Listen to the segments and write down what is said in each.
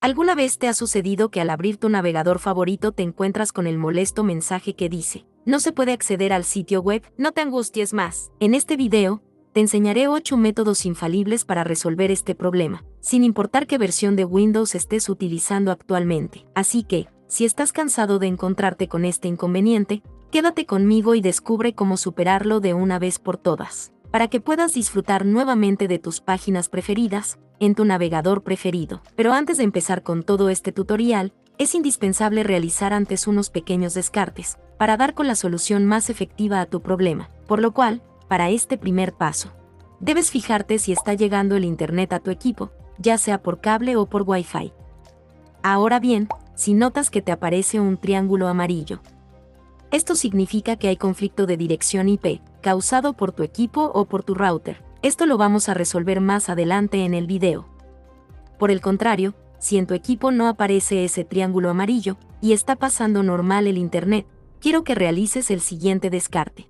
¿Alguna vez te ha sucedido que al abrir tu navegador favorito te encuentras con el molesto mensaje que dice: no se puede acceder al sitio web? No te angusties más. En este video, te enseñaré 8 métodos infalibles para resolver este problema, sin importar qué versión de Windows estés utilizando actualmente. Así que, si estás cansado de encontrarte con este inconveniente, quédate conmigo y descubre cómo superarlo de una vez por todas, para que puedas disfrutar nuevamente de tus páginas preferidas en tu navegador preferido. Pero antes de empezar con todo este tutorial, es indispensable realizar antes unos pequeños descartes, para dar con la solución más efectiva a tu problema, por lo cual, para este primer paso, debes fijarte si está llegando el internet a tu equipo, ya sea por cable o por Wi-Fi. Ahora bien, si notas que te aparece un triángulo amarillo, esto significa que hay conflicto de dirección IP, causado por tu equipo o por tu router. Esto lo vamos a resolver más adelante en el video. Por el contrario, si en tu equipo no aparece ese triángulo amarillo, y está pasando normal el internet, quiero que realices el siguiente descarte.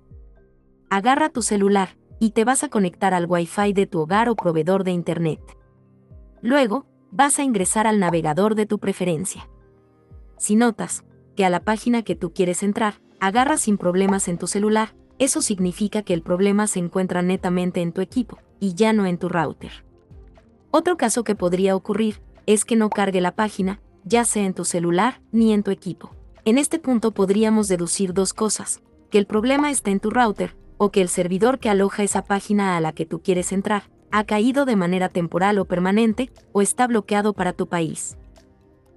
Agarra tu celular, y te vas a conectar al Wi-Fi de tu hogar o proveedor de internet. Luego, vas a ingresar al navegador de tu preferencia. Si notas que a la página que tú quieres entrar, agarra sin problemas en tu celular, eso significa que el problema se encuentra netamente en tu equipo, y ya no en tu router. Otro caso que podría ocurrir es que no cargue la página, ya sea en tu celular ni en tu equipo. En este punto podríamos deducir dos cosas: que el problema está en tu router, o que el servidor que aloja esa página a la que tú quieres entrar ha caído de manera temporal o permanente, o está bloqueado para tu país.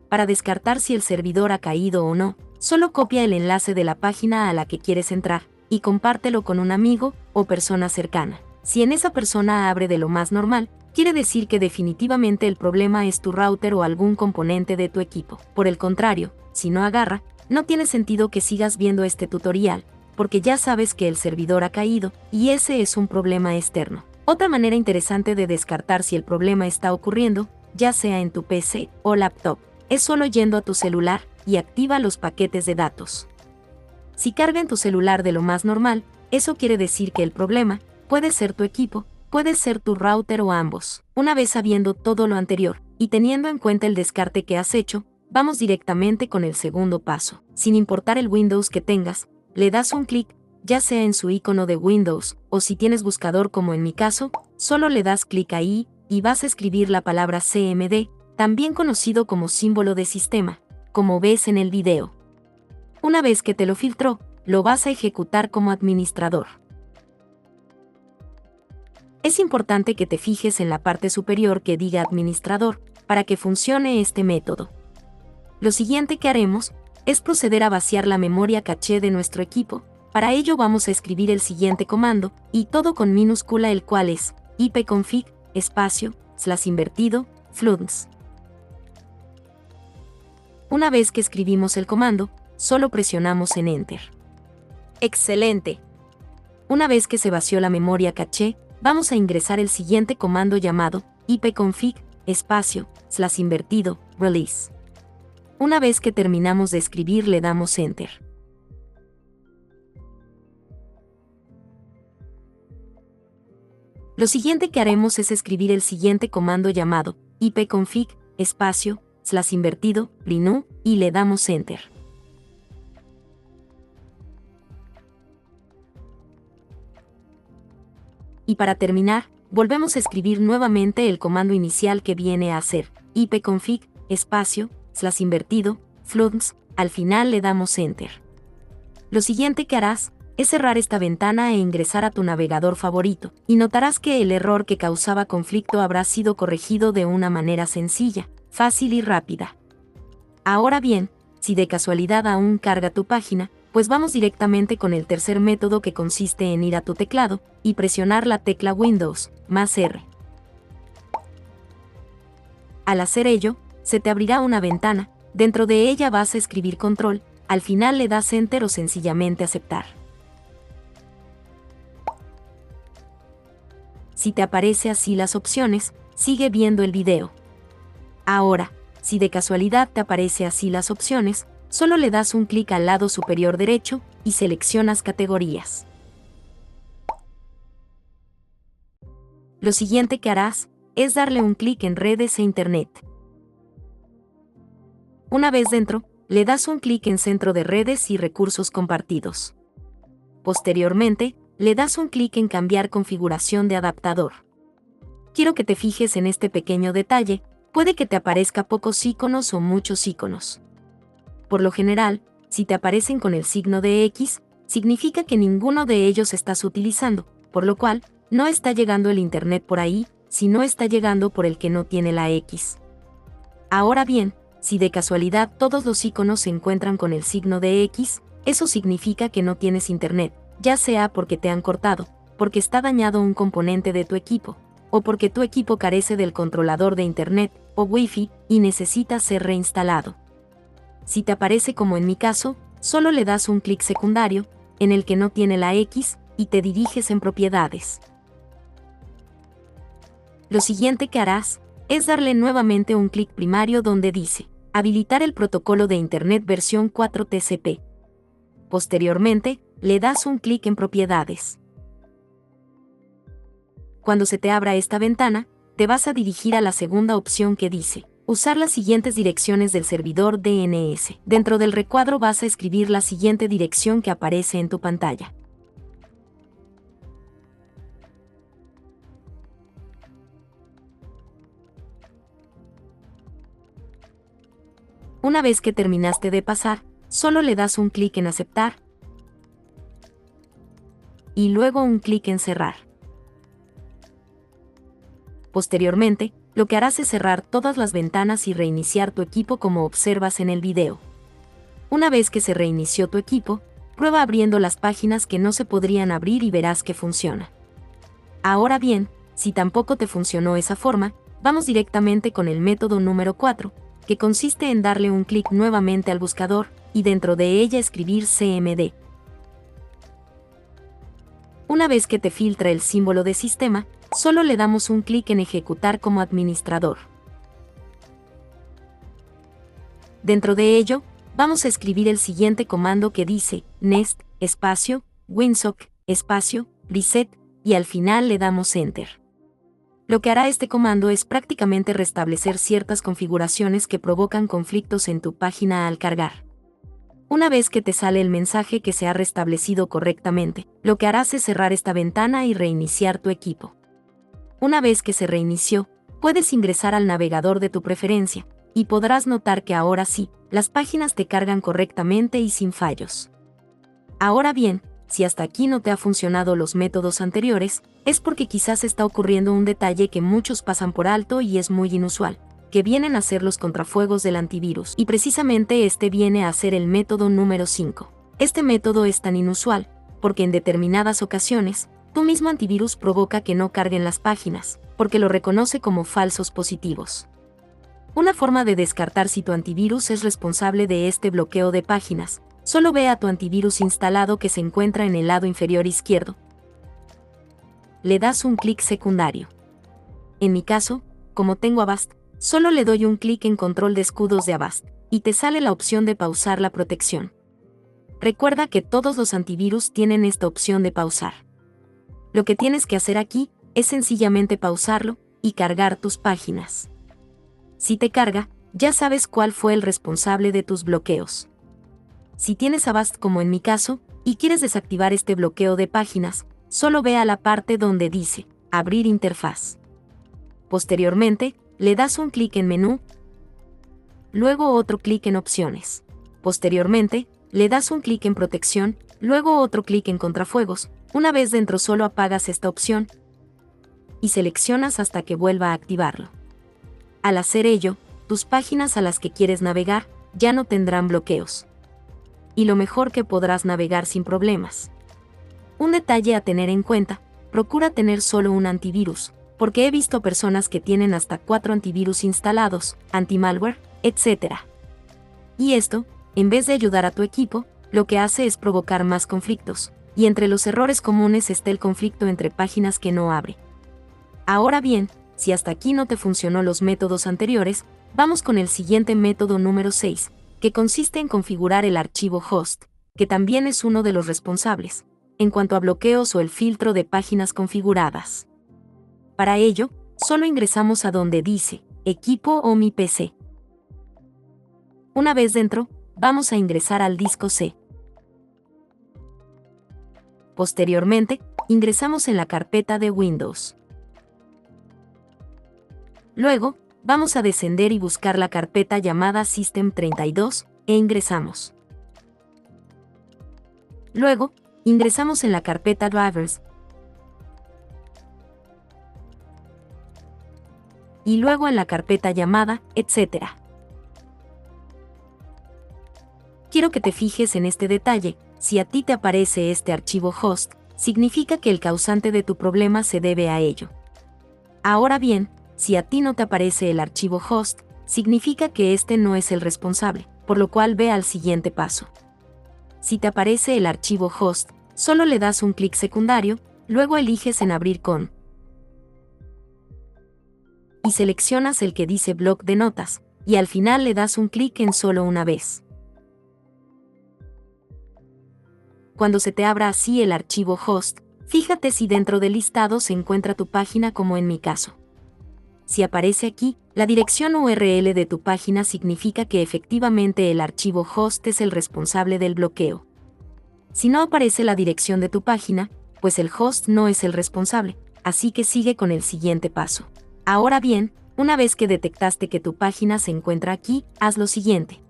Para descartar si el servidor ha caído o no, solo copia el enlace de la página a la que quieres entrar y compártelo con un amigo o persona cercana. Si en esa persona abre de lo más normal, quiere decir que definitivamente el problema es tu router o algún componente de tu equipo. Por el contrario, si no agarra, no tiene sentido que sigas viendo este tutorial, porque ya sabes que el servidor ha caído, y ese es un problema externo. Otra manera interesante de descartar si el problema está ocurriendo, ya sea en tu PC o laptop, es solo yendo a tu celular y activa los paquetes de datos. Si carga en tu celular de lo más normal, eso quiere decir que el problema puede ser tu equipo, puede ser tu router o ambos. Una vez sabiendo todo lo anterior, y teniendo en cuenta el descarte que has hecho, vamos directamente con el segundo paso. Sin importar el Windows que tengas, le das un clic, ya sea en su icono de Windows, o si tienes buscador como en mi caso, solo le das clic ahí, y vas a escribir la palabra CMD, también conocido como símbolo de sistema, como ves en el video. Una vez que te lo filtró, lo vas a ejecutar como administrador. Es importante que te fijes en la parte superior que diga administrador, para que funcione este método. Lo siguiente que haremos es proceder a vaciar la memoria caché de nuestro equipo. Para ello vamos a escribir el siguiente comando, y todo con minúscula, el cual es ipconfig, //floods. Una vez que escribimos el comando, solo presionamos en Enter. ¡Excelente! Una vez que se vació la memoria caché, vamos a ingresar el siguiente comando llamado ipconfig, /release. Una vez que terminamos de escribir, le damos Enter. Lo siguiente que haremos es escribir el siguiente comando llamado ipconfig, /renew, y le damos Enter. Y para terminar, volvemos a escribir nuevamente el comando inicial que viene a ser ipconfig, /floods, al final le damos Enter. Lo siguiente que harás es cerrar esta ventana e ingresar a tu navegador favorito, y notarás que el error que causaba conflicto habrá sido corregido de una manera sencilla, fácil y rápida. Ahora bien, si de casualidad aún carga tu página, pues vamos directamente con el tercer método, que consiste en ir a tu teclado y presionar la tecla Windows +R. Al hacer ello, se te abrirá una ventana. Dentro de ella vas a escribir control, al final le das Enter o sencillamente aceptar. Si te aparece así las opciones, sigue viendo el video. Ahora, si de casualidad te aparece así las opciones, solo le das un clic al lado superior derecho y seleccionas categorías. Lo siguiente que harás es darle un clic en redes e internet. Una vez dentro, le das un clic en Centro de redes y recursos compartidos. Posteriormente, le das un clic en Cambiar configuración de adaptador. Quiero que te fijes en este pequeño detalle, puede que te aparezca pocos iconos o muchos iconos. Por lo general, si te aparecen con el signo de X, significa que ninguno de ellos estás utilizando, por lo cual, no está llegando el internet por ahí, sino está llegando por el que no tiene la X. Ahora bien, si de casualidad todos los iconos se encuentran con el signo de X, eso significa que no tienes internet, ya sea porque te han cortado, porque está dañado un componente de tu equipo, o porque tu equipo carece del controlador de internet o Wi-Fi y necesita ser reinstalado. Si te aparece como en mi caso, solo le das un clic secundario, en el que no tiene la X, y te diriges en Propiedades. Lo siguiente que harás es darle nuevamente un clic primario donde dice Habilitar el protocolo de Internet versión 4 TCP. Posteriormente, le das un clic en Propiedades. Cuando se te abra esta ventana, te vas a dirigir a la segunda opción que dice Usar las siguientes direcciones del servidor DNS. Dentro del recuadro vas a escribir la siguiente dirección que aparece en tu pantalla. Una vez que terminaste de pasar, solo le das un clic en Aceptar y luego un clic en Cerrar. Posteriormente, lo que harás es cerrar todas las ventanas y reiniciar tu equipo como observas en el video. Una vez que se reinició tu equipo, prueba abriendo las páginas que no se podrían abrir y verás que funciona. Ahora bien, si tampoco te funcionó esa forma, vamos directamente con el método número 4, que consiste en darle un clic nuevamente al buscador, y dentro de ella escribir CMD. Una vez que te filtra el símbolo de sistema, solo le damos un clic en Ejecutar como administrador. Dentro de ello, vamos a escribir el siguiente comando que dice nest, espacio, winsock, espacio, reset, y al final le damos Enter. Lo que hará este comando es prácticamente restablecer ciertas configuraciones que provocan conflictos en tu página al cargar. Una vez que te sale el mensaje que se ha restablecido correctamente, lo que harás es cerrar esta ventana y reiniciar tu equipo. Una vez que se reinició, puedes ingresar al navegador de tu preferencia, y podrás notar que ahora sí, las páginas te cargan correctamente y sin fallos. Ahora bien, si hasta aquí no te ha funcionado los métodos anteriores, es porque quizás está ocurriendo un detalle que muchos pasan por alto y es muy inusual, que vienen a ser los contrafuegos del antivirus, y precisamente este viene a ser el método número 5. Este método es tan inusual, porque en determinadas ocasiones, tu mismo antivirus provoca que no carguen las páginas, porque lo reconoce como falsos positivos. Una forma de descartar si tu antivirus es responsable de este bloqueo de páginas, solo ve a tu antivirus instalado que se encuentra en el lado inferior izquierdo. Le das un clic secundario. En mi caso, como tengo Avast, solo le doy un clic en Control de escudos de Avast, y te sale la opción de pausar la protección. Recuerda que todos los antivirus tienen esta opción de pausar. Lo que tienes que hacer aquí es sencillamente pausarlo y cargar tus páginas. Si te carga, ya sabes cuál fue el responsable de tus bloqueos. Si tienes Avast como en mi caso, y quieres desactivar este bloqueo de páginas, solo ve a la parte donde dice Abrir interfaz. Posteriormente, le das un clic en Menú, luego otro clic en Opciones. Posteriormente, le das un clic en Protección, luego otro clic en Contrafuegos. Una vez dentro solo apagas esta opción y seleccionas hasta que vuelva a activarlo. Al hacer ello, tus páginas a las que quieres navegar ya no tendrán bloqueos. Y lo mejor que podrás navegar sin problemas. Un detalle a tener en cuenta, procura tener solo un antivirus, porque he visto personas que tienen hasta 4 antivirus instalados, anti-malware, etc. Y esto, en vez de ayudar a tu equipo, lo que hace es provocar más conflictos, y entre los errores comunes está el conflicto entre páginas que no abre. Ahora bien, si hasta aquí no te funcionó los métodos anteriores, vamos con el siguiente método número 6, que consiste en configurar el archivo host, que también es uno de los responsables, en cuanto a bloqueos o el filtro de páginas configuradas. Para ello, solo ingresamos a donde dice, Equipo o mi PC. Una vez dentro, vamos a ingresar al disco C. Posteriormente, ingresamos en la carpeta de Windows. Luego, vamos a descender y buscar la carpeta llamada System32 e ingresamos. Luego, ingresamos en la carpeta Drivers y luego en la carpeta llamada Etcétera. Quiero que te fijes en este detalle: si a ti te aparece este archivo host, significa que el causante de tu problema se debe a ello. Ahora bien, si a ti no te aparece el archivo host, significa que este no es el responsable, por lo cual ve al siguiente paso. Si te aparece el archivo host, solo le das un clic secundario, luego eliges en Abrir con y seleccionas el que dice bloc de notas, y al final le das un clic en Solo una vez. Cuando se te abra así el archivo host, fíjate si dentro del listado se encuentra tu página, como en mi caso. Si aparece aquí, la dirección URL de tu página significa que efectivamente el archivo host es el responsable del bloqueo. Si no aparece la dirección de tu página, pues el host no es el responsable, así que sigue con el siguiente paso. Ahora bien, una vez que detectaste que tu página se encuentra aquí, haz lo siguiente.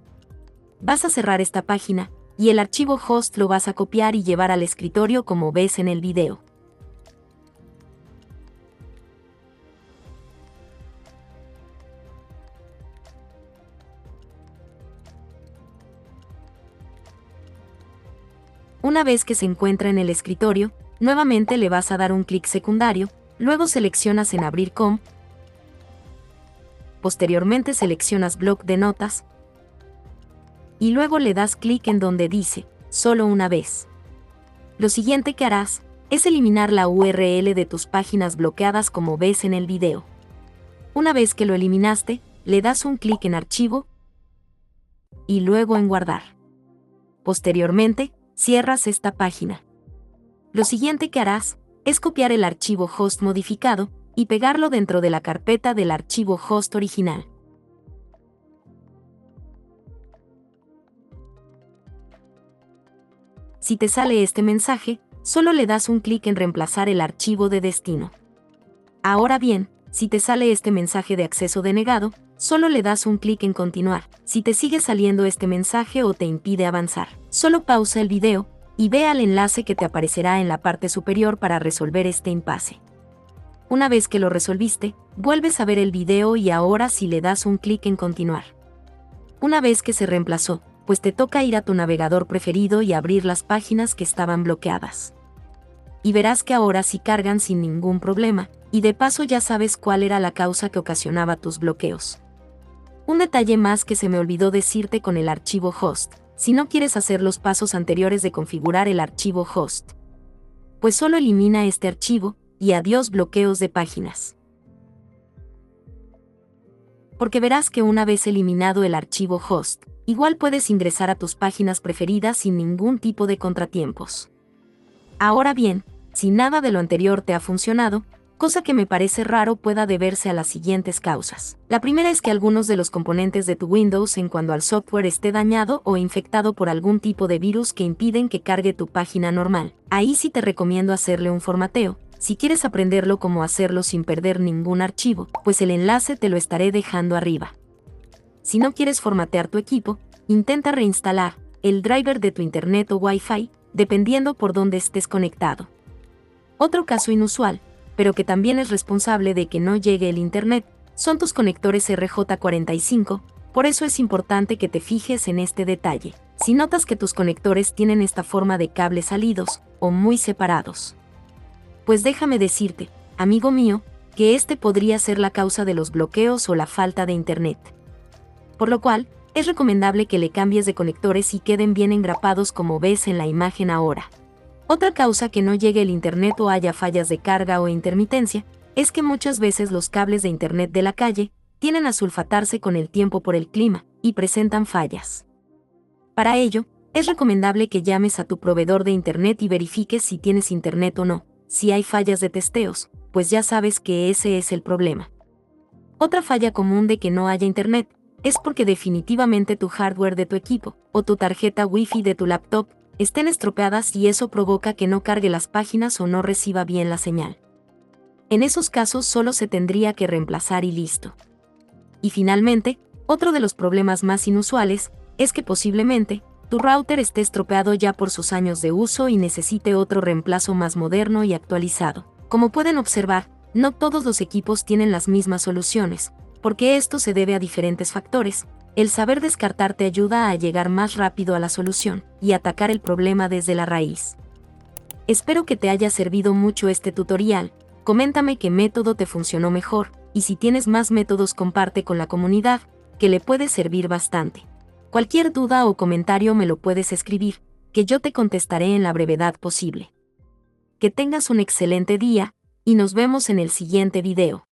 Vas a cerrar esta página, y el archivo host lo vas a copiar y llevar al escritorio como ves en el video. Una vez que se encuentra en el escritorio, nuevamente le vas a dar un clic secundario, luego seleccionas en Abrir con, posteriormente seleccionas bloc de notas, y luego le das clic en donde dice, Solo una vez. Lo siguiente que harás, es eliminar la URL de tus páginas bloqueadas como ves en el video. Una vez que lo eliminaste, le das un clic en Archivo, y luego en Guardar. Posteriormente, cierras esta página. Lo siguiente que harás, es copiar el archivo host modificado, y pegarlo dentro de la carpeta del archivo host original. Si te sale este mensaje, solo le das un clic en Reemplazar el archivo de destino. Ahora bien, si te sale este mensaje de acceso denegado, solo le das un clic en Continuar. Si te sigue saliendo este mensaje o te impide avanzar, solo pausa el video y ve al enlace que te aparecerá en la parte superior para resolver este impasse. Una vez que lo resolviste, vuelves a ver el video y ahora sí le das un clic en Continuar. Una vez que se reemplazó, pues te toca ir a tu navegador preferido y abrir las páginas que estaban bloqueadas. Y verás que ahora sí cargan sin ningún problema, y de paso ya sabes cuál era la causa que ocasionaba tus bloqueos. Un detalle más que se me olvidó decirte con el archivo host: si no quieres hacer los pasos anteriores de configurar el archivo host, pues solo elimina este archivo, y adiós bloqueos de páginas. Porque verás que una vez eliminado el archivo host, igual puedes ingresar a tus páginas preferidas sin ningún tipo de contratiempos. Ahora bien, si nada de lo anterior te ha funcionado, cosa que me parece raro, pueda deberse a las siguientes causas. La primera es que algunos de los componentes de tu Windows en cuanto al software esté dañado o infectado por algún tipo de virus que impiden que cargue tu página normal. Ahí sí te recomiendo hacerle un formateo. Si quieres aprenderlo cómo hacerlo sin perder ningún archivo, pues el enlace te lo estaré dejando arriba. Si no quieres formatear tu equipo, intenta reinstalar el driver de tu internet o Wi-Fi, dependiendo por dónde estés conectado. Otro caso inusual, pero que también es responsable de que no llegue el internet, son tus conectores RJ45, por eso es importante que te fijes en este detalle. Si notas que tus conectores tienen esta forma de cables salidos, o muy separados, pues déjame decirte, amigo mío, que este podría ser la causa de los bloqueos o la falta de internet. Por lo cual, es recomendable que le cambies de conectores y queden bien engrapados como ves en la imagen ahora. Otra causa que no llegue el internet o haya fallas de carga o intermitencia, es que muchas veces los cables de internet de la calle tienden a sulfatarse con el tiempo por el clima, y presentan fallas. Para ello, es recomendable que llames a tu proveedor de internet y verifiques si tienes internet o no. Si hay fallas de testeos, pues ya sabes que ese es el problema. Otra falla común de que no haya internet es porque definitivamente tu hardware de tu equipo o tu tarjeta Wi-Fi de tu laptop estén estropeadas y eso provoca que no cargue las páginas o no reciba bien la señal. En esos casos solo se tendría que reemplazar y listo. Y finalmente, otro de los problemas más inusuales es que posiblemente tu router esté estropeado ya por sus años de uso y necesite otro reemplazo más moderno y actualizado. Como pueden observar, no todos los equipos tienen las mismas soluciones, porque esto se debe a diferentes factores. El saber descartar te ayuda a llegar más rápido a la solución y atacar el problema desde la raíz. Espero que te haya servido mucho este tutorial. Coméntame qué método te funcionó mejor, y si tienes más métodos comparte con la comunidad, que le puede servir bastante. Cualquier duda o comentario me lo puedes escribir, que yo te contestaré en la brevedad posible. Que tengas un excelente día, y nos vemos en el siguiente video.